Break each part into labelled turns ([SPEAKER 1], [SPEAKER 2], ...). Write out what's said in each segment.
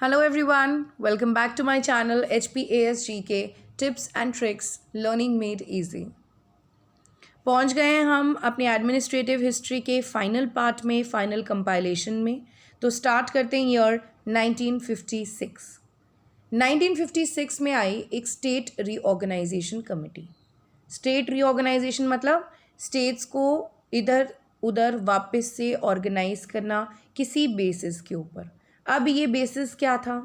[SPEAKER 1] Hello everyone, welcome back to my channel HPASGK Tips and Tricks Learning Made Easy। पहुंच गए हैं हम अपने एडमिनिस्ट्रेटिव हिस्ट्री के फाइनल पार्ट में, फाइनल कंपाइलेशन में। तो स्टार्ट करते हैं ईयर 1956। 1956 में आई एक state reorganisation committee. State reorganisation मतलब स्टेट्स को इधर उधर वापस से ऑर्गेनाइज करना किसी बेसिस के ऊपर। अब ये बेसिस क्या था?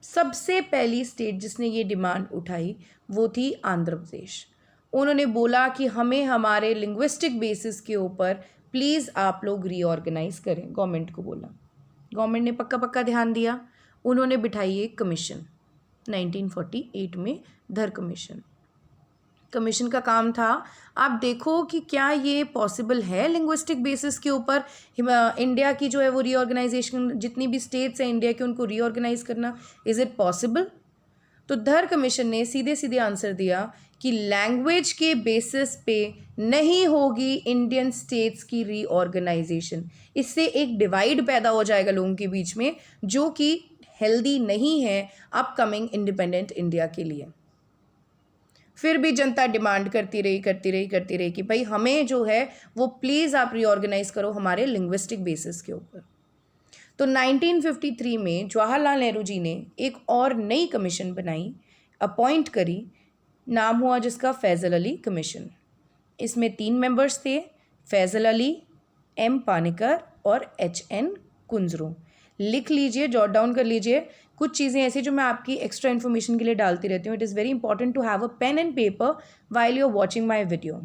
[SPEAKER 1] सबसे पहली स्टेट जिसने ये डिमांड उठाई वो थी आंध्र प्रदेश। उन्होंने बोला कि हमें हमारे लिंग्विस्टिक बेसिस के ऊपर प्लीज़ आप लोग रीऑर्गेनाइज करें। गवर्नमेंट को बोला, गवर्नमेंट ने पक्का पक्का ध्यान दिया। उन्होंने बिठाई एक कमीशन 1948 में, धर कमीशन। कमीशन का काम था आप देखो कि क्या ये पॉसिबल है लिंग्विस्टिक बेसिस के ऊपर इंडिया की जो है वो रीऑर्गेनाइजेशन, जितनी भी स्टेट्स हैं इंडिया के उनको रीऑर्गेनाइज करना, इज़ इट पॉसिबल? तो धर कमीशन ने सीधे सीधे आंसर दिया कि लैंग्वेज के बेसिस पे नहीं होगी इंडियन स्टेट्स की रीऑर्गेनाइजेशन। इससे एक डिवाइड पैदा हो जाएगा लोगों के बीच में, जो कि हेल्दी नहीं है अपकमिंग इंडिपेंडेंट इंडिया के लिए। फिर भी जनता डिमांड करती रही कि भाई हमें जो है वो प्लीज़ आप रीऑर्गेनाइज करो हमारे लिंग्विस्टिक बेसिस के ऊपर। तो 1953 में जवाहरलाल नेहरू जी ने एक और नई कमीशन बनाई, अपॉइंट करी, नाम हुआ जिसका फैज़ल अली कमीशन। इसमें 3 मेंबर्स थे, फैज़ल अली, एम पानेकर और HN कुंजरू। लिख लीजिए, जॉट डाउन कर लीजिए। कुछ चीज़ें ऐसी जो मैं आपकी एक्स्ट्रा इन्फॉर्मेशन के लिए डालती रहती हूँ। It is very important to have a pen and paper while you are watching my video.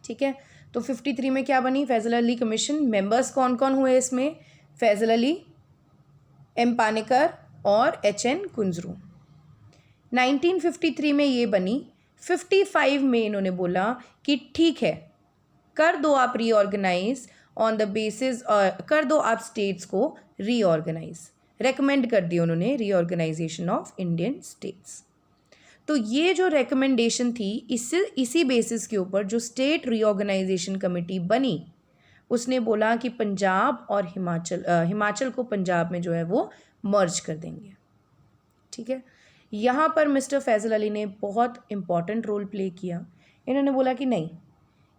[SPEAKER 1] ठीक है, तो 53 में क्या बनी? फैज़ल अली कमीशन। मेंबर्स कौन कौन हुए इसमें? फैज़ल अली, एम पानेकर और HN कुंजरू। 1953 में ये बनी। 55 में इन्होंने बोला कि ठीक है, कर दो आप रीऑर्गेनाइज ऑन द बेसिस, कर दो आप स्टेट्स को रीऑर्गेनाइज। रेकमेंड कर दिया उन्होंने रीऑर्गेनाइजेशन ऑफ इंडियन स्टेट्स। तो ये जो रेकमेंडेशन थी, इसी बेसिस के ऊपर जो स्टेट रीऑर्गेनाइजेशन कमेटी बनी, उसने बोला कि पंजाब और हिमाचल को पंजाब में जो है वो मर्ज कर देंगे। ठीक है, यहाँ पर मिस्टर फैज़ल अली ने बहुत इम्पॉर्टेंट रोल प्ले किया। इन्होंने बोला कि नहीं,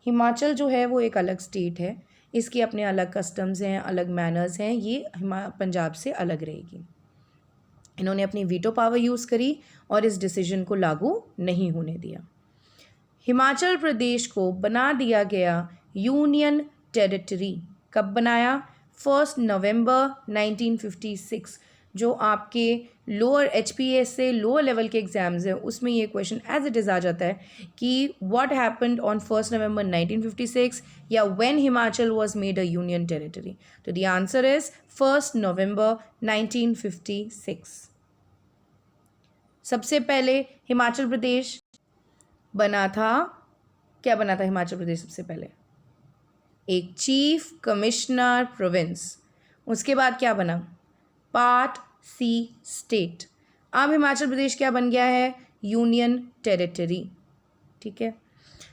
[SPEAKER 1] हिमाचल जो है वो एक अलग स्टेट है, इसके अपने अलग कस्टम्स हैं, अलग मैनर्स हैं, ये पंजाब से अलग रहेगी। इन्होंने अपनी वीटो पावर यूज़ करी और इस डिसीजन को लागू नहीं होने दिया। हिमाचल प्रदेश को बना दिया गया यूनियन टेरिटरी। कब बनाया? 1 नवंबर 1956। जो आपके लोअर HPS से लोअर लेवल के एग्जाम्स हैं उसमें ये क्वेश्चन एज इट इज़ आ जाता है कि व्हाट हैपेंड ऑन 1 नवंबर 1956 या when Himachal was made a union territory. तो द आंसर इज 1 नवंबर 1956। सबसे पहले हिमाचल प्रदेश बना था, क्या बना था हिमाचल प्रदेश सबसे पहले? एक चीफ कमिश्नर प्रोविंस। उसके बाद क्या बना? Part C state. अब हिमाचल प्रदेश क्या बन गया है? Union territory. ठीक है,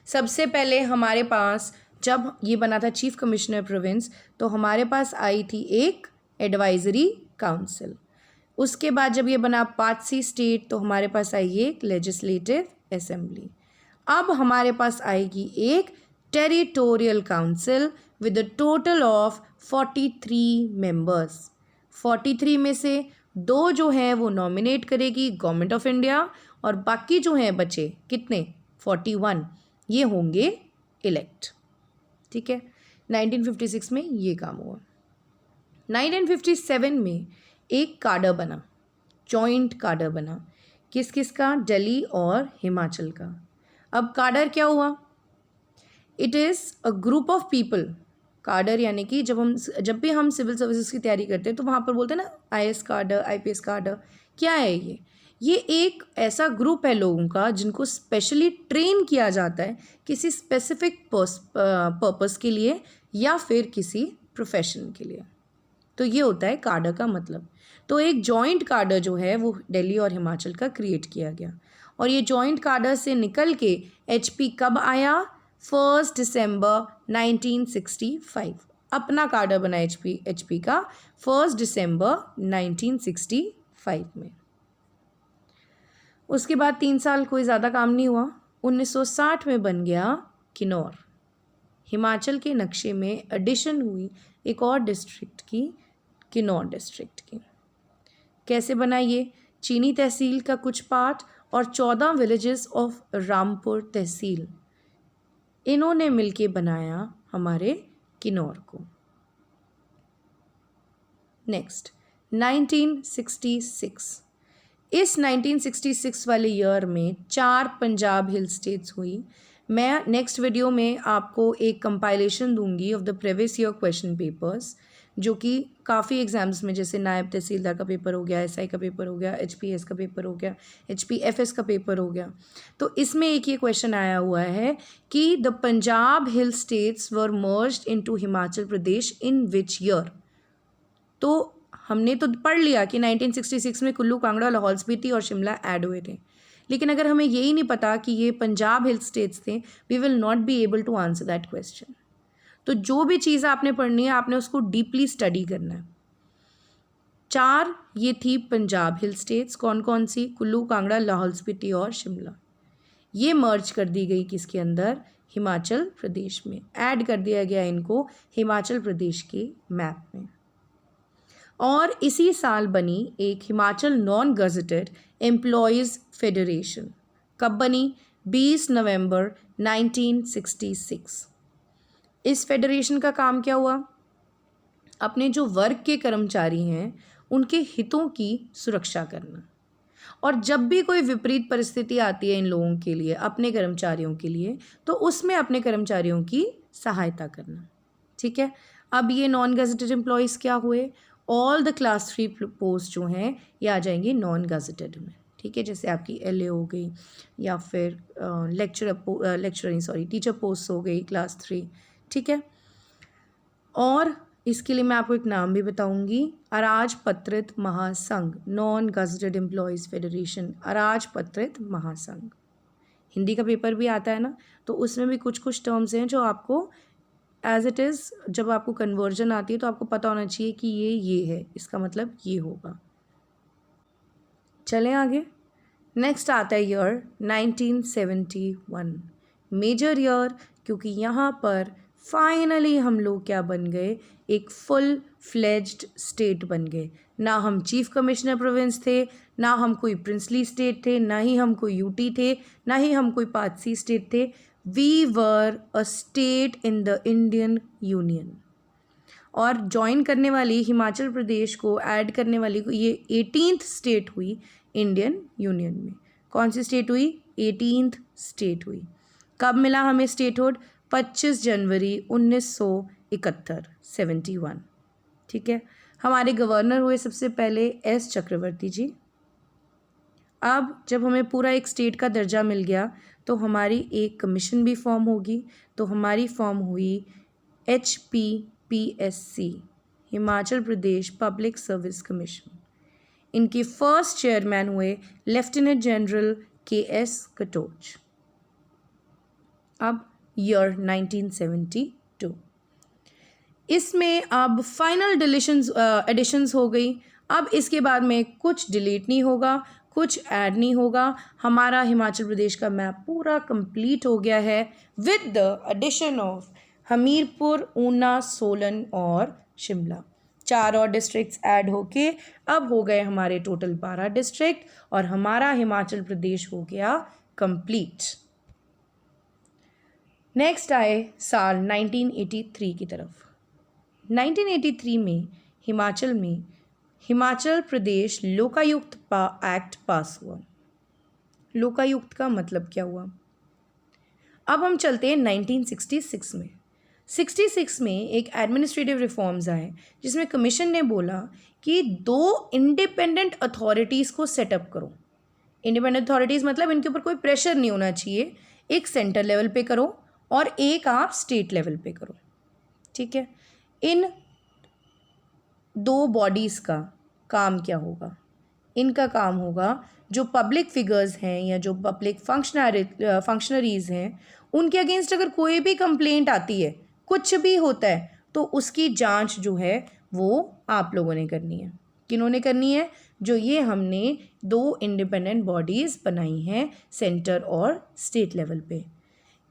[SPEAKER 1] सबसे पहले हमारे पास जब ये बना था चीफ कमिश्नर प्रोविंस, तो हमारे पास आई थी एक एडवाइजरी काउंसिल। उसके बाद जब ये बना पार्ट C स्टेट, तो हमारे पास आई एक लेजिस्लेटिव असेंबली। अब हमारे पास आएगी एक territorial council with a total of 43 members. 43 में से 2 जो हैं वो नॉमिनेट करेगी गवर्नमेंट ऑफ इंडिया, और बाकी जो हैं बचे कितने? 41, ये होंगे इलेक्ट। ठीक है, 1956 में ये काम हुआ। 1957 में एक काडर बना, जॉइंट काडर बना। किस किस का? दिल्ली और हिमाचल का। अब काडर क्या हुआ? It is a group of people. Cadre यानी कि जब भी हम सिविल सर्विसेज की तैयारी करते हैं तो वहाँ पर बोलते हैं ना IAS काडर, IPS काडर। क्या है ये एक ऐसा ग्रुप है लोगों का जिनको स्पेशली ट्रेन किया जाता है किसी स्पेसिफिक पर्पस के लिए या फिर किसी प्रोफेशन के लिए। तो ये होता है काडर का मतलब। तो एक जॉइंट काडर जो है वो दिल्ली और हिमाचल का क्रिएट किया गया, और ये जॉइंट काडर से निकल के HP कब आया? 1 दिसंबर 1965। अपना काडर बना एचपी का 1 दिसंबर 1965 में। उसके बाद 3 साल कोई ज़्यादा काम नहीं हुआ। 1960 में बन गया किन्नौर। हिमाचल के नक्शे में एडिशन हुई एक और डिस्ट्रिक्ट की, किन्नौर डिस्ट्रिक्ट की। कैसे बना ये? चीनी तहसील का कुछ पार्ट और 14 विलेजेस ऑफ रामपुर तहसील, इन्होंने मिलके बनाया हमारे किन्नौर को। नेक्स्ट 1966। इस 1966 वाले ईयर में 4 पंजाब हिल स्टेट्स हुई। मैं नेक्स्ट वीडियो में आपको एक कंपाइलेशन दूंगी of the previous year question papers, जो कि काफ़ी एग्जाम्स में, जैसे नायब तहसीलदार का पेपर हो गया, एसआई का पेपर हो गया, एचपीएस का पेपर हो गया, एचपीएफएस का पेपर हो गया, तो इसमें एक ये क्वेश्चन आया हुआ है कि the Punjab hill states were merged into Himachal Pradesh in which year. तो हमने तो पढ़ लिया कि 1966 में कुल्लू, कांगड़ा, लाहौल स्पीति और शिमला ऐड हुए थे, लेकिन अगर हमें यही नहीं पता कि ये पंजाब हिल स्टेट्स थे, we will not be able to answer that question. तो जो भी चीज़ आपने पढ़नी है, आपने उसको डीपली स्टडी करना है। 4 ये थी पंजाब हिल स्टेट्स। कौन कौन सी? कुल्लू, कांगड़ा, लाहौल स्पीति और शिमला। ये मर्ज कर दी गई किसके अंदर? हिमाचल प्रदेश में। ऐड कर दिया गया इनको हिमाचल प्रदेश के मैप में। और इसी साल बनी एक Himachal non gazetted employees federation. कब बनी? 20 नवंबर 1966। इस फेडरेशन का काम क्या हुआ? अपने जो वर्ग के कर्मचारी हैं उनके हितों की सुरक्षा करना, और जब भी कोई विपरीत परिस्थिति आती है इन लोगों के लिए, अपने कर्मचारियों के लिए, तो उसमें अपने कर्मचारियों की सहायता करना। ठीक है। अब ये नॉन गजेटेड एम्प्लॉयज़ क्या हुए? ऑल द क्लास 3 पोस्ट जो हैं ये आ जाएंगे नॉन गजेटेड में। ठीक है, जैसे आपकी एलए हो गई, या फिर टीचर पोस्ट हो गई क्लास 3। ठीक है। और इसके लिए मैं आपको एक नाम भी बताऊंगी, अराजपत्रित महासंघ, नॉन गजेटेड एम्प्लॉयज़ फेडरेशन, अराजपत्रित महासंघ। हिंदी का पेपर भी आता है ना, तो उसमें भी कुछ कुछ टर्म्स हैं जो आपको एज इट इज़, जब आपको कन्वर्जन आती है तो आपको पता होना चाहिए कि ये है, इसका मतलब ये होगा। चलें आगे। नेक्स्ट आता है ईयर 1971, मेजर ईयर, क्योंकि यहाँ पर फाइनली हम लोग क्या बन गए? एक फुल फ्लेज्ड स्टेट बन गए। ना हम चीफ कमिश्नर प्रोविंस थे, ना हम कोई प्रिंसली स्टेट थे, ना ही हम कोई यूटी थे, ना ही हम कोई पारसी स्टेट थे। We were a state in the Indian union. और ज्वाइन करने वाली, हिमाचल प्रदेश को ऐड करने वाली को, ये 18th स्टेट हुई इंडियन यूनियन में। कौन सी स्टेट हुई? 18th स्टेट हुई। कब मिला हमें स्टेटहुड? 25 जनवरी 1971, 71। ठीक है। हमारे गवर्नर हुए सबसे पहले एस चक्रवर्ती जी। अब जब हमें पूरा एक स्टेट का दर्जा मिल गया तो हमारी एक कमीशन भी फॉर्म होगी, तो हमारी फॉर्म हुई HPPSC, Himachal Pradesh public service commission. इनके फर्स्ट चेयरमैन हुए लेफ्टिनेंट जनरल KS कटोच। अब ईयर 1972, इसमें अब फाइनल एडिशंस हो गई। अब इसके बाद में कुछ डिलीट नहीं होगा, कुछ ऐड नहीं होगा। हमारा हिमाचल प्रदेश का मैप पूरा कंप्लीट हो गया है with the addition of Hamirpur, Una, Solan और शिमला। 4 और डिस्ट्रिक्ट्स ऐड होके अब हो गए हमारे टोटल 12 डिस्ट्रिक्ट, और हमारा हिमाचल प्रदेश हो गया कंप्लीट। नेक्स्ट आए साल 1983 की तरफ। 1983 में हिमाचल प्रदेश लोकायुक्त एक्ट पास हुआ। लोकायुक्त का मतलब क्या हुआ? अब हम चलते हैं 1966 में। 66 में एक एडमिनिस्ट्रेटिव रिफॉर्म्स आए, जिसमें कमीशन ने बोला कि 2 इंडिपेंडेंट अथॉरिटीज़ को सेटअप करो। इंडिपेंडेंट अथॉरिटीज़ मतलब इनके ऊपर कोई प्रेशर नहीं होना चाहिए। एक सेंटर लेवल पे करो और एक आप स्टेट लेवल पे करो। ठीक है। इन 2 बॉडीज़ का काम क्या होगा? इनका काम होगा जो पब्लिक फिगर्स हैं या जो पब्लिक फंक्शनरीज़ हैं, उनके अगेंस्ट अगर कोई भी कंप्लेंट आती है, कुछ भी होता है, तो उसकी जांच जो है वो आप लोगों ने करनी है। किन्होंने करनी है? जो ये हमने 2 इंडिपेंडेंट बॉडीज़ बनाई हैं सेंटर और स्टेट लेवल पे।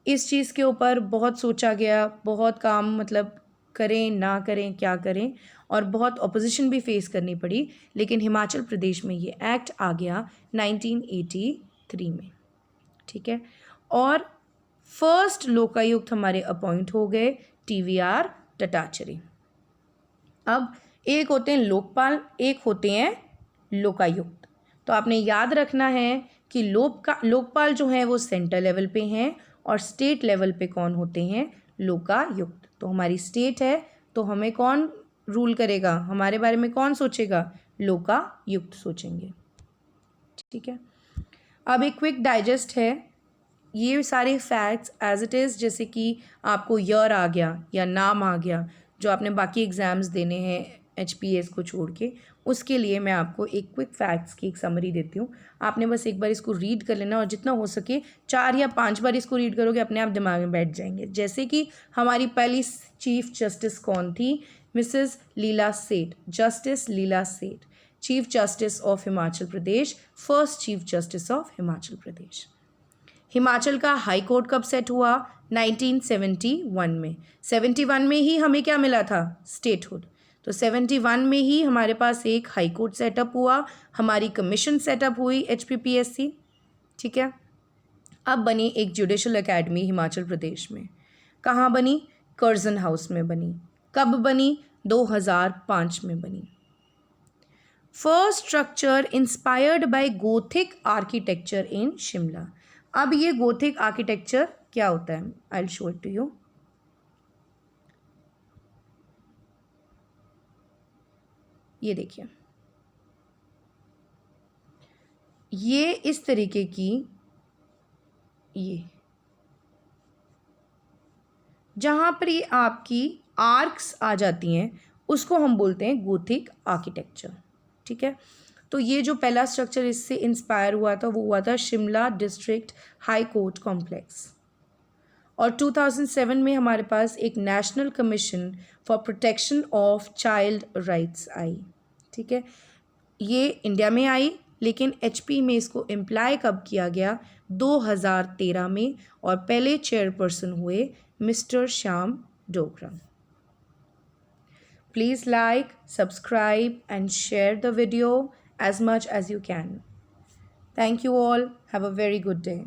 [SPEAKER 1] इस चीज़ के ऊपर बहुत सोचा गया, बहुत काम मतलब करें ना करें क्या करें, और बहुत ऑपोजिशन भी फेस करनी पड़ी, लेकिन हिमाचल प्रदेश में ये एक्ट आ गया 1983 में। ठीक है, और फर्स्ट लोकायुक्त हमारे अपॉइंट हो गए TVR टटाचरी। अब एक होते हैं लोकपाल, एक होते हैं लोकायुक्त। तो आपने याद रखना है कि लोकपाल जो है वो सेंटर लेवल पे हैं और स्टेट लेवल पे कौन होते हैं? लोकायुक्त। तो हमारी स्टेट है तो हमें कौन रूल करेगा, हमारे बारे में कौन सोचेगा? लोकायुक्त सोचेंगे। ठीक है, अब एक क्विक डाइजेस्ट है, ये सारे फैक्ट्स एज इट इज़, जैसे कि आपको ईयर आ गया या नाम आ गया जो आपने बाकी एग्ज़ाम्स देने हैं HPS को छोड़ के, उसके लिए मैं आपको एक क्विक फैक्ट्स की एक समरी देती हूँ। आपने बस एक बार इसको रीड कर लेना और जितना हो सके 4 या 5 बार इसको रीड करोगे, अपने आप दिमाग में बैठ जाएंगे। जैसे कि हमारी पहली चीफ जस्टिस कौन थी? मिसेस लीला सेठ, justice Leela Seth, chief justice of Himachal Pradesh, first chief justice of Himachal Pradesh. Himachal का हाई कोर्ट कब सेट हुआ? 1971 में। 71 में ही हमें क्या मिला था? स्टेटहुड। तो 71 में ही हमारे पास एक हाई कोर्ट सेटअप हुआ, हमारी कमीशन सेटअप हुई HPPSC। ठीक है, अब बनी एक जुडिशल एकेडमी हिमाचल प्रदेश में। कहाँ बनी? कर्जन हाउस में बनी। कब बनी? 2005 में बनी। First structure inspired by Gothic architecture in Shimla. अब ये गोथिक आर्किटेक्चर क्या होता है? I will show it to you. ये देखिए, ये इस तरीके की, ये जहाँ पर ये आपकी आर्क्स आ जाती हैं उसको हम बोलते हैं गोथिक आर्किटेक्चर। ठीक है, तो ये जो पहला स्ट्रक्चर इससे इंस्पायर हुआ था वो हुआ था Shimla district high court complex. और 2007 में हमारे पास एक national commission for protection of child rights आई। ठीक है, ये इंडिया में आई, लेकिन HP में इसको इम्प्लाई कब किया गया? 2013 में, और पहले चेयरपर्सन हुए mister Shyam Dogra. Please like, subscribe and share the video as much as you can. Thank you all. Have a very good day.